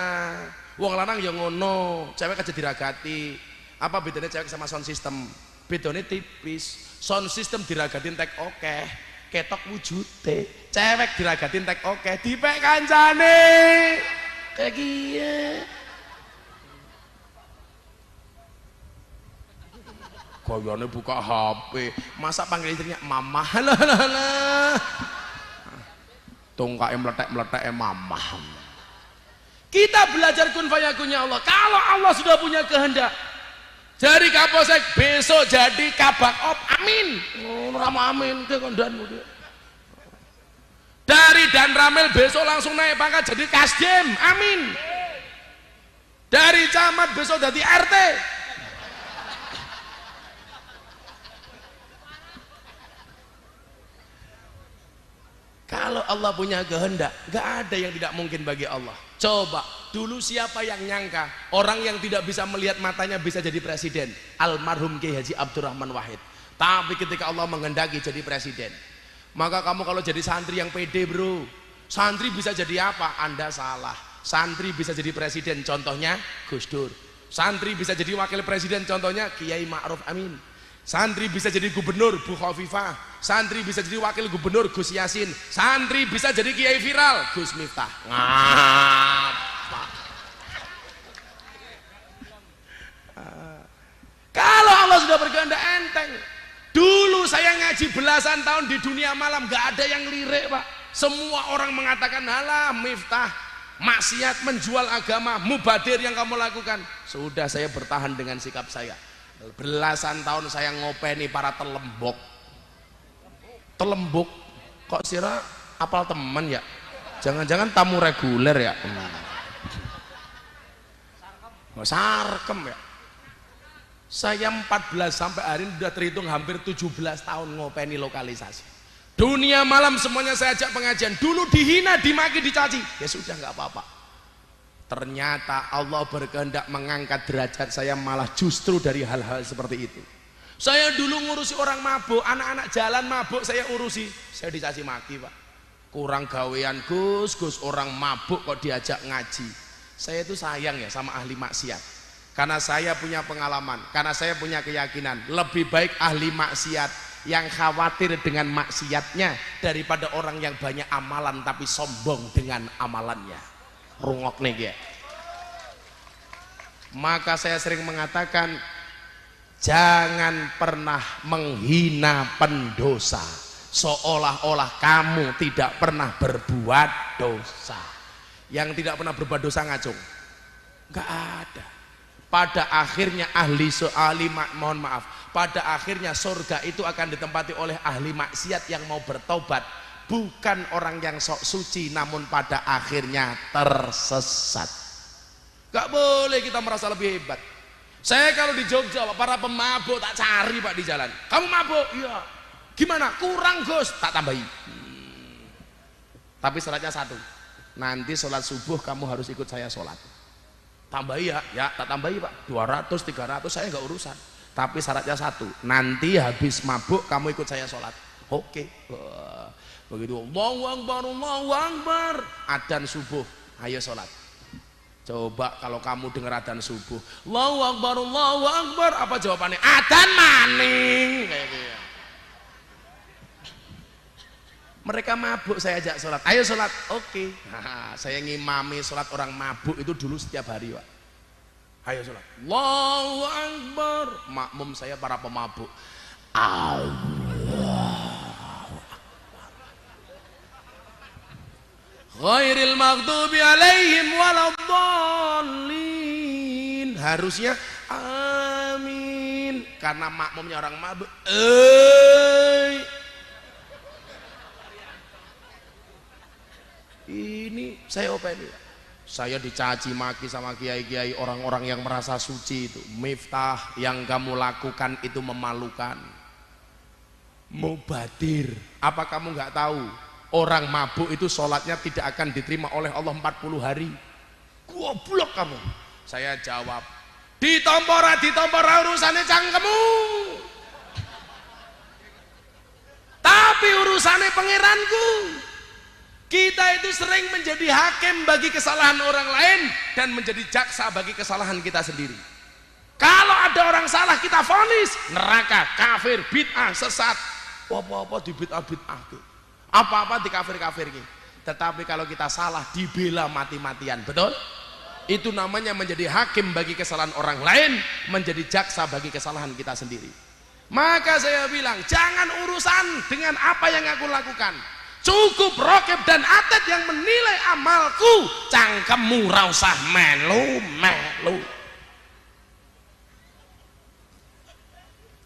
B: Wong lanang ya ngono, cewek aja diragati. Apa bedanya cewek sama sound system? Bedanya tipis. Sound system diragatin tek oke, ketok wujute. Cewek diragatin tek oke, dipek kancane. Kayak gini. Goyone buka HP, masa panggil istrinya mama, halah. Tungkae meletek mama. Kita belajar kun fayakunnya Allah. Kalau Allah sudah punya kehendak, dari Kapolsek besok jadi Kabak Op, amin. Rama amin, dari Dan Ramil besok langsung naik pangkat jadi Kasdim, amin. Dari camat besok jadi RT. Kalau Allah punya kehendak, gak ada yang tidak mungkin bagi Allah. Coba, dulu siapa yang nyangka orang yang tidak bisa melihat matanya bisa jadi presiden? Almarhum Kiai Haji Abdurrahman Wahid. Tapi ketika Allah menghendaki jadi presiden, maka kamu kalau jadi santri yang pede bro, santri bisa jadi apa? Anda salah. Santri bisa jadi presiden, contohnya Gus Dur. Santri bisa jadi wakil presiden, contohnya Kiai Ma'ruf Amin. Santri bisa jadi gubernur Bu Khofifah. Santri bisa jadi wakil gubernur Gus Yasin. Santri bisa jadi kiai viral Gus Miftah. Ngapa? Kalau Allah sudah berkehendak enteng. Dulu saya ngaji belasan tahun di dunia malam, gak ada yang lirik Pak. Semua orang mengatakan halah Miftah, maksiat, menjual agama, mubadir yang kamu lakukan. Sudah saya bertahan dengan sikap saya. Belasan tahun saya ngopeni para telembok. Telembok kok sira apal temen ya? Jangan-jangan tamu reguler ya? Sarkem ya? Saya 14 sampai hari ini sudah terhitung hampir 17 tahun ngopeni lokalisasi. Dunia malam semuanya saya ajak pengajian. Dulu dihina, dimaki, dicaci. Ya sudah nggak apa-apa. Ternyata Allah berkehendak mengangkat derajat saya malah justru dari hal-hal seperti itu. Saya dulu ngurusi orang mabuk, anak-anak jalan mabuk saya urusi. Saya dicaci maki, Pak. Kurang gawean Gus, orang mabuk kok diajak ngaji. Saya itu sayang ya sama ahli maksiat. Karena saya punya pengalaman, karena saya punya keyakinan, lebih baik ahli maksiat yang khawatir dengan maksiatnya daripada orang yang banyak amalan tapi sombong dengan amalannya. Rungok nih ya. Maka saya sering mengatakan, jangan pernah menghina pendosa seolah-olah kamu tidak pernah berbuat dosa. Yang tidak pernah berbuat dosa ngacung, nggak ada. Pada akhirnya mohon maaf, pada akhirnya surga itu akan ditempati oleh ahli maksiat yang mau bertobat, bukan orang yang sok suci namun pada akhirnya tersesat. Gak boleh kita merasa lebih hebat. Saya kalau di Jogja para pemabuk tak cari Pak di jalan. Kamu mabuk? Iya. Gimana? Kurang Gus, tak tambahi. Tapi syaratnya satu, nanti sholat subuh kamu harus ikut saya sholat. Tambahi ya tak tambahi Pak, 200, 300 saya nggak urusan. Tapi syaratnya satu, nanti habis mabuk kamu ikut saya sholat. Oke. Begitu Allahu Akbar, adzan subuh, ayo sholat. Coba kalau kamu dengar adzan subuh, Allahu Akbar, apa jawabannya? Adzan maning kayak gitu. Mereka mabuk saya ajak sholat, ayo sholat, oke. Nah, saya ngimami sholat orang mabuk itu dulu setiap hari Pak. Ayo sholat, Allahu Akbar, makmum saya para pemabuk. Allah. Ghairil maghdubi alaihim waladhdallin. Harusnya amin, karena makmumnya orang mabuk. Ini saya openi, saya dicaci maki sama kiai-kiai orang-orang yang merasa suci itu. Miftah, yang kamu lakukan itu memalukan. Mubadir, apa kamu nggak tahu orang mabuk itu sholatnya tidak akan diterima oleh Allah 40 hari. Goblok kamu. Saya jawab, ditompora urusannya cangkemmu, tapi urusannya pangeranku. Kita itu sering menjadi hakim bagi kesalahan orang lain dan menjadi jaksa bagi kesalahan kita sendiri. Kalau ada orang salah kita vonis neraka, kafir, bid'ah, sesat. Apa-apa di bid'ah, apa-apa di kafir. Tetapi kalau kita salah dibela mati-matian, betul? Itu namanya menjadi hakim bagi kesalahan orang lain, menjadi jaksa bagi kesalahan kita sendiri. Maka saya bilang, jangan urusan dengan apa yang aku lakukan. Cukup rokib dan atet yang menilai amalku, cangkemmu ra usah melu.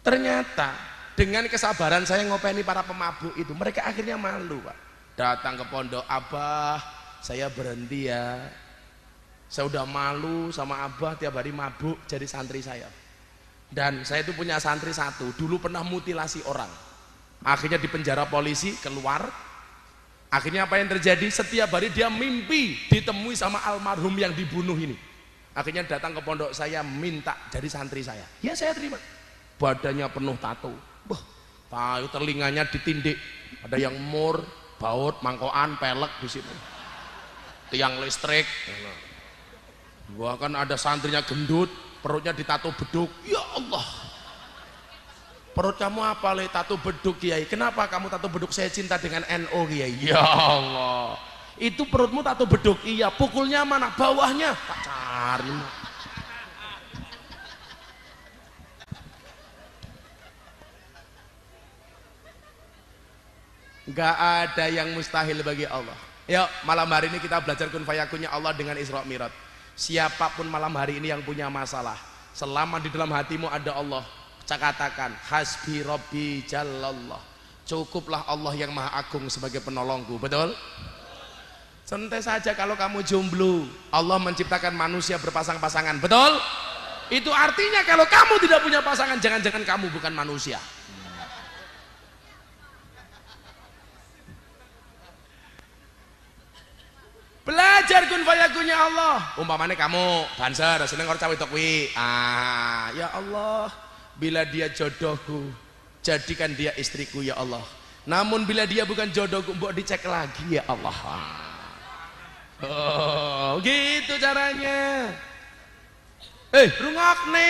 B: Ternyata dengan kesabaran saya ngopeni para pemabuk itu, mereka akhirnya malu Pak. Datang ke pondok, Abah saya berhenti ya, saya udah malu sama Abah tiap hari mabuk jadi santri saya. Dan saya itu punya santri satu, dulu pernah mutilasi orang, akhirnya dipenjara polisi, keluar. Akhirnya apa yang terjadi? Setiap hari dia mimpi ditemui sama almarhum yang dibunuh ini. Akhirnya datang ke pondok saya minta jadi santri saya. Ya saya terima. Badannya penuh tato. Wah, telinganya ditindik. Ada yang mur, baut, mangkokan, pelek di situ. Tiang listrik. Bahkan ada santrinya gendut, perutnya ditato beduk. Ya Allah. Perut kamu apa le? Tato beduk Kiai. Kenapa kamu tato beduk? Saya cinta dengan NO Kiai. Ya Allah, itu perutmu tato beduk? Iya. Pukulnya mana? Bawahnya tak cari. Gak ada yang mustahil bagi Allah. Yuk malam hari ini kita belajar kun fayakunnya Allah dengan Isra Mi'raj. Siapapun malam hari ini yang punya masalah, selama di dalam hatimu ada Allah, katakan hasbi rabbi jallallah, cukuplah Allah yang maha agung sebagai penolongku. Betul? Santai saja kalau kamu jomblo, Allah menciptakan manusia berpasang-pasangan. Betul? Itu artinya kalau kamu tidak punya pasangan, jangan-jangan kamu bukan manusia. Belajar kun fayakunnya Allah. Umpamanya kamu banser seneng karo cawe tok kuwi. Ya Allah, bila dia jodohku, jadikan dia istriku ya Allah. Namun bila dia bukan jodohku, mbok dicek lagi ya Allah. Oh, gitu caranya. Rungokne.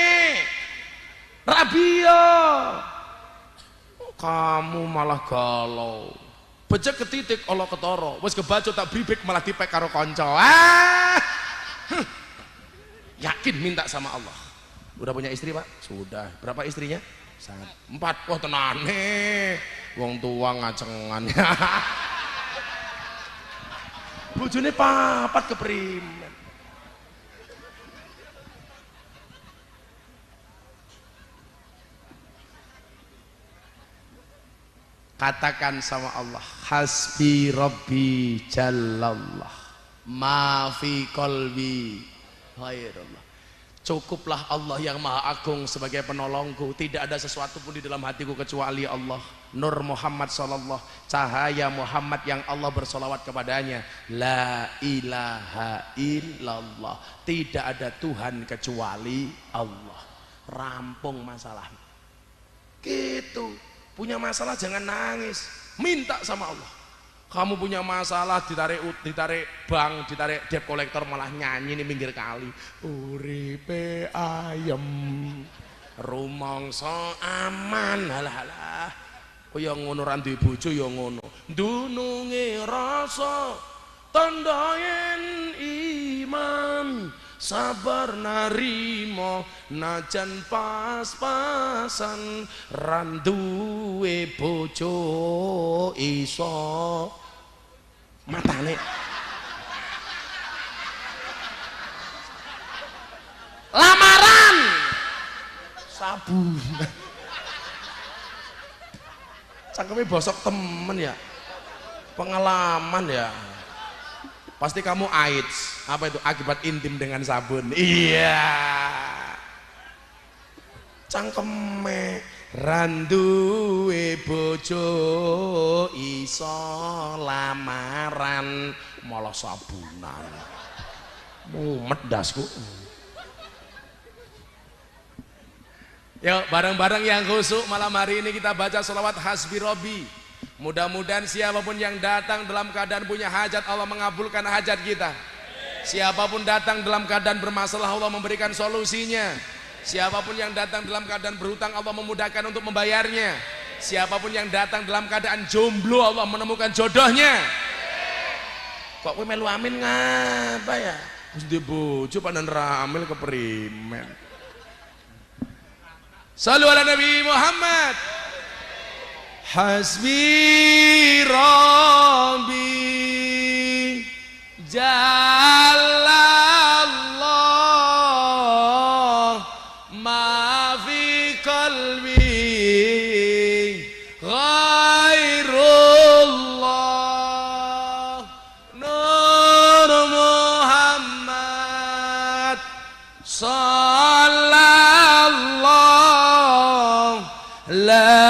B: Rabia. Kamu malah galau. Becek ketitik Allah ketara. Wis kebacut tak bribek malah dipek karo kanca. Yakin minta sama Allah. Udah punya istri, Pak? Sudah. Berapa istrinya? 4. Wah, tenane. Wong tua ngacengan. Bojone 4 keprimen. Katakan sama Allah, hasbi rabbi jallallah ma fi qalbi khairullah. Cukuplah Allah yang maha agung sebagai penolongku, tidak ada sesuatu pun di dalam hatiku kecuali Allah. Nur Muhammad sallallahu, cahaya Muhammad yang Allah bersolawat kepadanya. La ilaha illallah, tidak ada Tuhan kecuali Allah. Rampung masalah gitu. Punya masalah jangan nangis, minta sama Allah. Kamu punya masalah ditarik bank, ditarik debt collector malah nyanyi di pinggir kali. Uripe ayem, rumangsa aman, halah. Kaya ngono ra duwe bojo ya ngono. Dununge rasa tandha yen iman, sabar narimo najan pas-pasan, randuwe bojo iso matane lamaran sabun. Cangkeme bosok temen ya, pengalaman ya. Pasti kamu AIDS. Apa itu? Akibat intim dengan sabun. Iya. Cangkeme randuwe bojo iso lamaran malah sabunan. Mumet dasku. Yuk bareng-bareng yang khusyuk malam hari ini kita baca sholawat hasbi robbi. Mudah-mudahan siapapun yang datang dalam keadaan punya hajat, Allah mengabulkan hajat kita. Siapapun datang dalam keadaan bermasalah, Allah memberikan solusinya. Siapapun yang datang dalam keadaan berhutang, Allah memudahkan untuk membayarnya. Siapapun yang datang dalam keadaan jomblo, Allah menemukan jodohnya. Kok kowe melu amin ngapa ya? Wis ndek bojo panen ramil keprimen. Shallu ala Nabi Muhammad. Hasbi Rabbi Jallallah ma fi qalbi ghairullah Nur Muhammad sallallahu la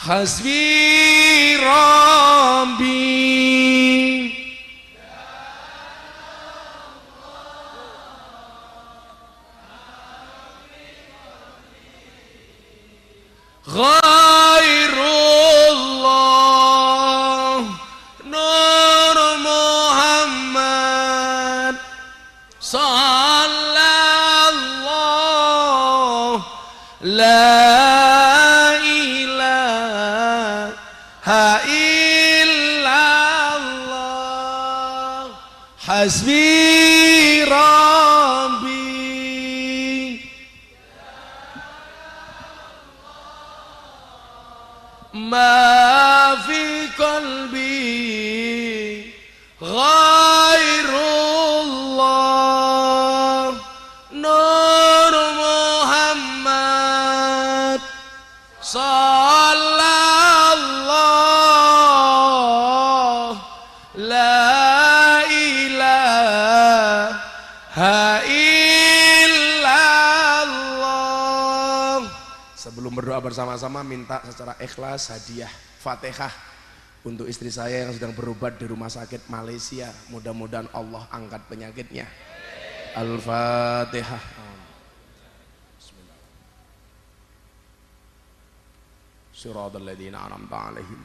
B: hasbi rabbi ghairullah Nur Muhammad sallallahu la hasbi rabbi ma fi qalbi ghairullah Nur Muhammad sallallahu la Sebelum berdoa berdoa bersama-sama, minta secara ikhlas hadiah Fatihah untuk istri saya yang sedang berobat di rumah sakit Malaysia. Mudah-mudahan Allah angkat penyakitnya. Al-Fatihah. Shiratal ladzina an'amta 'alaihim.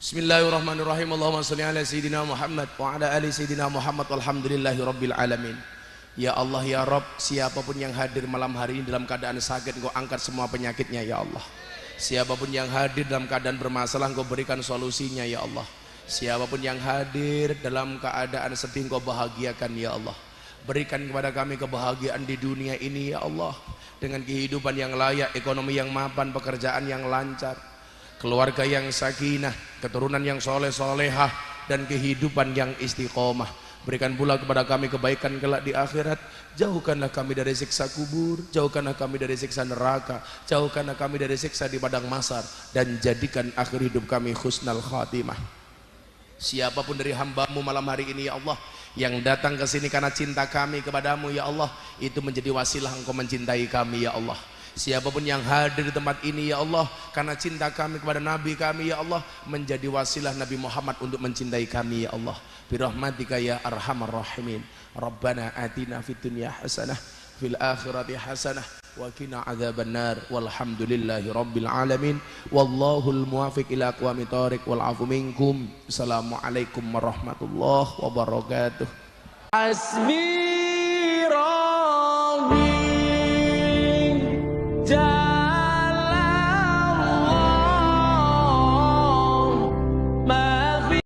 B: Bismillahirrahmanirrahim. Allahumma shalli ala sayyidina Muhammad wa ala ali sayyidina Muhammad walhamdulillahi rabbil alamin. Ya Allah ya Rabb, siapapun yang hadir malam hari ini dalam keadaan sakit, Engkau angkat semua penyakitnya ya Allah. Siapapun yang hadir dalam keadaan bermasalah, Engkau berikan solusinya ya Allah. Siapapun yang hadir dalam keadaan sedih, Engkau bahagiakan ya Allah. Berikan kepada kami kebahagiaan di dunia ini ya Allah, dengan kehidupan yang layak, ekonomi yang mapan, pekerjaan yang lancar, keluarga yang sakinah, keturunan yang soleh-solehah, dan kehidupan yang istiqomah. Berikan pula kepada kami kebaikan kelak di akhirat. Jauhkanlah kami dari siksa kubur, jauhkanlah kami dari siksa neraka, jauhkanlah kami dari siksa di padang mahsyar, dan jadikan akhir hidup kami husnal khatimah. Siapapun dari hamba-Mu malam hari ini ya Allah, yang datang ke sini karena cinta kami kepadamu ya Allah, itu menjadi wasilah Engkau mencintai kami ya Allah. Siapapun yang hadir di tempat ini ya Allah, karena cinta kami kepada Nabi kami ya Allah, menjadi wasilah Nabi Muhammad untuk mencintai kami ya Allah. Birahmatika ya arhamar rahimin. Rabbana atina fid dunya hasanah, fil akhirati hasanah, wa qina adzabannar. Walhamdulillahi rabbil alamin. Wallahul muwaffiq ila aqwamit thoriq wal afu minkum. Assalamualaikum warahmatullahi wabarakatuh.
A: Hasbi Rabbi.